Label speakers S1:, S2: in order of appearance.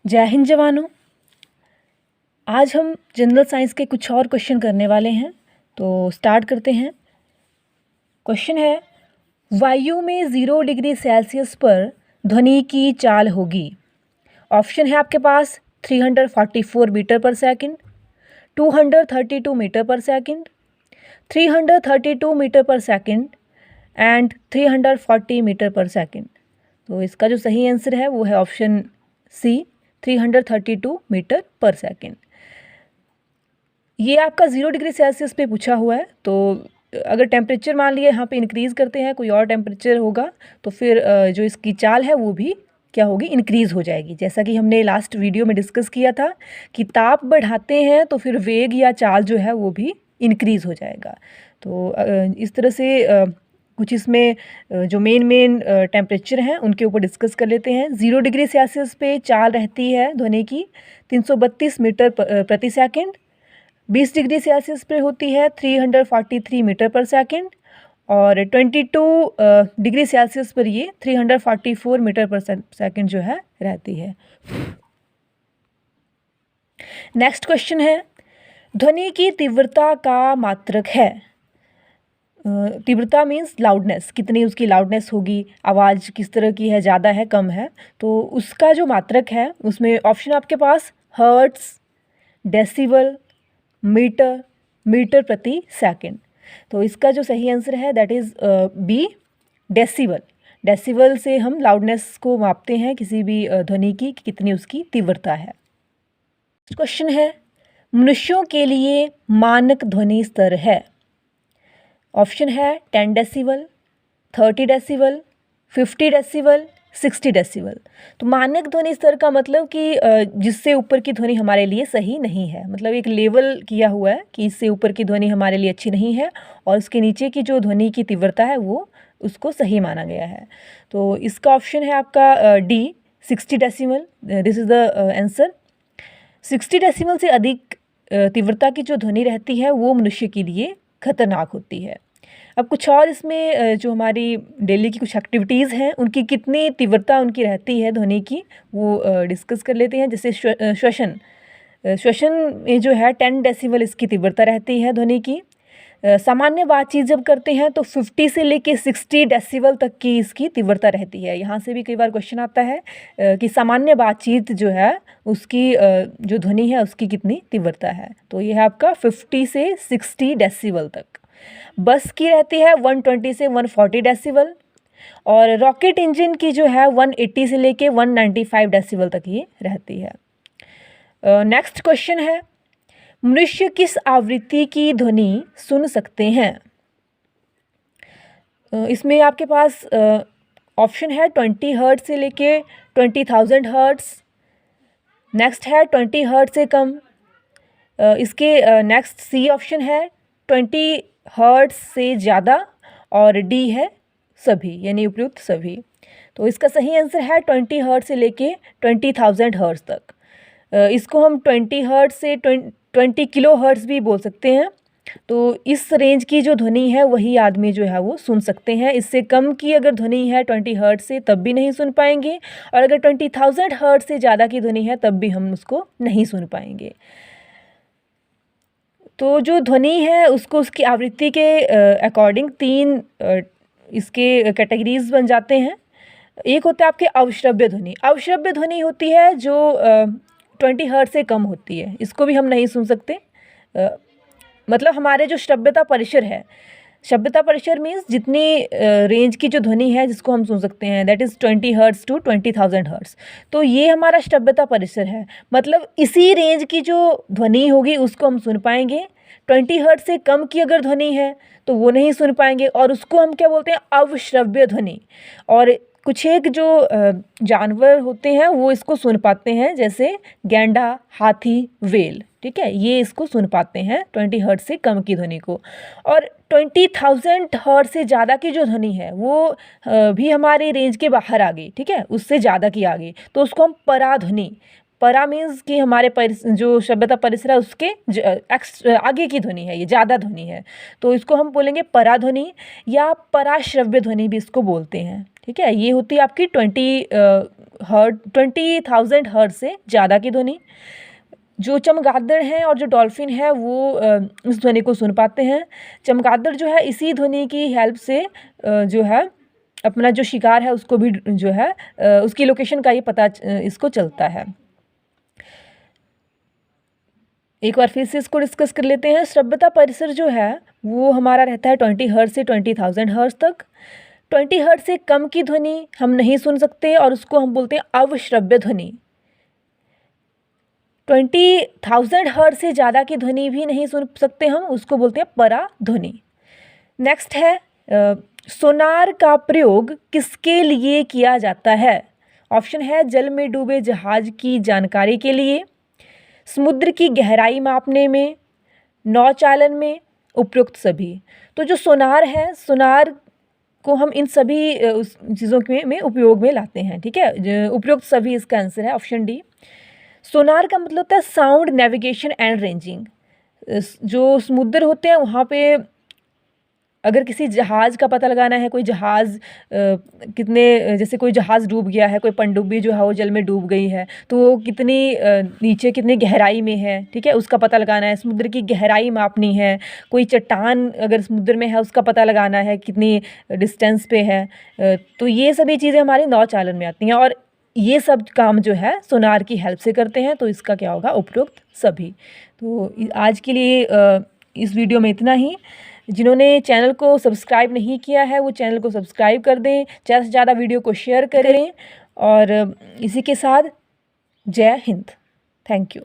S1: जय हिंद जवानों। आज हम जनरल साइंस के कुछ और क्वेश्चन करने वाले हैं, तो स्टार्ट करते हैं। क्वेश्चन है, वायु में 0 डिग्री सेल्सियस पर ध्वनि की चाल होगी। ऑप्शन है आपके पास 344 मीटर पर सेकंड, 232 मीटर पर सेकंड, 332 मीटर पर सेकंड एंड 340 मीटर पर सेकंड। तो इसका जो सही आंसर है वो है ऑप्शन सी, 332 मीटर पर सेकंड। ये आपका 0 डिग्री सेल्सियस पे पूछा हुआ है, तो अगर टेम्परेचर मान लिया यहाँ पे इंक्रीज़ करते हैं, कोई और टेम्परेचर होगा तो फिर जो इसकी चाल है वो भी क्या होगी, इंक्रीज़ हो जाएगी। जैसा कि हमने लास्ट वीडियो में डिस्कस किया था कि ताप बढ़ाते हैं तो फिर वेग या चाल जो है वो भी इंक्रीज़ हो जाएगा। तो इस तरह से कुछ इसमें जो मेन टेम्परेचर हैं उनके ऊपर डिस्कस कर लेते हैं। 0 डिग्री सेल्सियस पे चाल रहती है ध्वनि की 332 मीटर प्रति सेकंड, 20 डिग्री सेल्सियस पे होती है 343 मीटर पर सेकंड और 22 डिग्री सेल्सियस पर ये 344 मीटर पर सेकंड जो है रहती है। नेक्स्ट क्वेश्चन है, ध्वनि की तीव्रता का मात्रक है। तीव्रता मीन्स लाउडनेस, कितनी उसकी लाउडनेस होगी, आवाज़ किस तरह की है, ज़्यादा है कम है, तो उसका जो मात्रक है उसमें ऑप्शन आपके पास हर्ट्स, डेसिबल, मीटर, मीटर प्रति सेकंड। तो इसका जो सही आंसर है that is B, decibel. Decibel से हम लाउडनेस को मापते हैं किसी भी ध्वनि की कि कितनी उसकी तीव्रता है। क्वेश्चन है, मनुष्यों के लिए मानक ध्वनि स्तर है। ऑप्शन है 10 डेसिबल, 30 डेसिबल, 50 डेसिबल, 60 डेसिबल। तो मानक ध्वनि स्तर का मतलब कि जिससे ऊपर की ध्वनि हमारे लिए सही नहीं है, मतलब एक लेवल किया हुआ है कि इससे ऊपर की ध्वनि हमारे लिए अच्छी नहीं है और उसके नीचे की जो ध्वनि की तीव्रता है वो उसको सही माना गया है। तो इसका ऑप्शन है आपका D, 60 decibel. This is the answer. 60 decibel से अधिक तीव्रता की जो ध्वनि रहती है वो मनुष्य के लिए खतरनाक होती है। अब कुछ और इसमें जो हमारी डेली की कुछ एक्टिविटीज़ हैं उनकी कितनी तीव्रता उनकी रहती है ध्वनि की वो डिस्कस कर लेते हैं। जैसे श्वसन में जो है 10 डेसिबल इसकी तीव्रता रहती है ध्वनि की। सामान्य बातचीत जब करते हैं तो 50 से लेके 60 डेसिबल तक की इसकी तीव्रता रहती है। यहाँ से भी कई बार क्वेश्चन आता है कि सामान्य बातचीत जो है उसकी जो ध्वनि है उसकी कितनी तीव्रता है, तो ये है आपका 50 से 60 डेसिबल तक। बस की रहती है 120 से 140 डेसिबल और रॉकेट इंजन की जो है 180 से लेके 195 डेसिबल तक ये रहती है। नेक्स्ट क्वेश्चन है, मनुष्य किस आवृत्ति की ध्वनि सुन सकते हैं। इसमें आपके पास ऑप्शन है 20 हर्ट्ज से लेके 20,000 हर्ट्ज। नेक्स्ट है 20 हर्ट्ज से कम। इसके नेक्स्ट सी ऑप्शन है 20 हर्ट्ज से ज़्यादा और डी है सभी, यानी उपयुक्त सभी। तो इसका सही आंसर है 20 हर्ट्ज से लेके 20,000 हर्ट्ज तक। इसको हम 20 हर्ट्ज से 20 किलो हर्ट्ज भी बोल सकते हैं। तो इस रेंज की जो ध्वनि है वही आदमी जो है वो सुन सकते हैं। इससे कम की अगर ध्वनि है 20 हर्ट्ज से तब भी नहीं सुन पाएंगे और अगर 20,000 हर्ट्ज से ज़्यादा की ध्वनि है तब भी हम उसको नहीं सुन पाएंगे। तो जो ध्वनि है उसको उसकी आवृत्ति के अकॉर्डिंग 3 इसके कैटेगरीज बन जाते हैं। एक होता है आपके अवश्रव्य ध्वनि। अवश्रव्य ध्वनि होती है जो 20 हर्ट्ज से कम होती है, इसको भी हम नहीं सुन सकते। मतलब हमारे जो श्रव्यता परिसर है, श्रव्यता परिसर मीन्स जितनी रेंज की जो ध्वनि है जिसको हम सुन सकते हैं that is 20 hertz to 20,000 hertz. तो ये हमारा श्रव्यता परिसर है, मतलब इसी रेंज की जो ध्वनि होगी उसको हम सुन पाएंगे। 20 हर्ट्ज से कम की अगर ध्वनि है तो वो नहीं सुन पाएंगे और उसको हम क्या बोलते हैं, अवश्रव्य ध्वनि। और कुछ एक जो जानवर होते हैं वो इसको सुन पाते हैं, जैसे गैंडा, हाथी, व्हेल, ठीक है, ये इसको सुन पाते हैं 20 हर्ट्ज से कम की ध्वनि को। और 20,000 हर्ट्ज से ज़्यादा की जो ध्वनि है वो भी हमारे रेंज के बाहर आ गई, ठीक है, उससे ज़्यादा की आ गई तो उसको हम पराध्वनि, परा मीन्स कि हमारे जो श्रव्यता परिसर है उसके आगे की ध्वनि है, ये ज़्यादा ध्वनि है, तो इसको हम बोलेंगे पराध्वनि या पराश्रव्य ध्वनि भी इसको बोलते हैं। ठीक है, ये होती है आपकी 20 हर्ट 20,000 हर्ट से ज़्यादा की ध्वनि। जो चमगादड़ हैं और जो डॉल्फिन है वो उस ध्वनि को सुन पाते हैं। चमगादड़ जो है इसी ध्वनि की हेल्प से जो है अपना जो शिकार है उसको भी जो है उसकी लोकेशन का ये पता इसको चलता है। एक बार फिर से इसको डिस्कस कर लेते हैं। श्रव्यता परिसर जो है वो हमारा रहता है 20 हर्ट्ज से 20,000 हर्ट्ज तक। 20 हर्ट्ज से कम की ध्वनि हम नहीं सुन सकते और उसको हम बोलते हैं अवश्रव्य ध्वनि। 20,000 हर्ट्ज से ज़्यादा की ध्वनि भी नहीं सुन सकते हम, उसको बोलते हैं पराध्वनि। नेक्स्ट है सोनार का प्रयोग किसके लिए किया जाता है? ऑप्शन है जल में डूबे जहाज की जानकारी के लिए, समुद्र की गहराई मापने में, नौचालन में, उपयुक्त सभी। तो जो सोनार है, सोनार को हम इन सभी उस चीज़ों में उपयोग में लाते हैं, ठीक है। उपयुक्त सभी इसका आंसर है ऑप्शन डी। सोनार का मतलब होता है साउंड नेविगेशन एंड रेंजिंग। जो समुद्र होते हैं वहाँ पे अगर किसी जहाज़ का पता लगाना है, कोई जहाज़ कितने, जैसे कोई जहाज़ डूब गया है, कोई पनडुब्बी जो है वो जल में डूब गई है, तो वो कितनी नीचे कितनी गहराई में है, ठीक है, उसका पता लगाना है। समुद्र की गहराई मापनी है। कोई चट्टान अगर समुद्र में है उसका पता लगाना है कितनी डिस्टेंस पे है। तो ये सभी चीज़ें हमारी नौचालन में आती हैं और ये सब काम जो है सोनार की हेल्प से करते हैं। तो इसका क्या होगा? उपयुक्त सभी। तो आज के लिए इस वीडियो में इतना ही। जिन्होंने चैनल को सब्सक्राइब नहीं किया है वो चैनल को सब्सक्राइब कर दें, ज़्यादा से ज़्यादा वीडियो को शेयर करें और इसी के साथ जय हिंद। Thank you.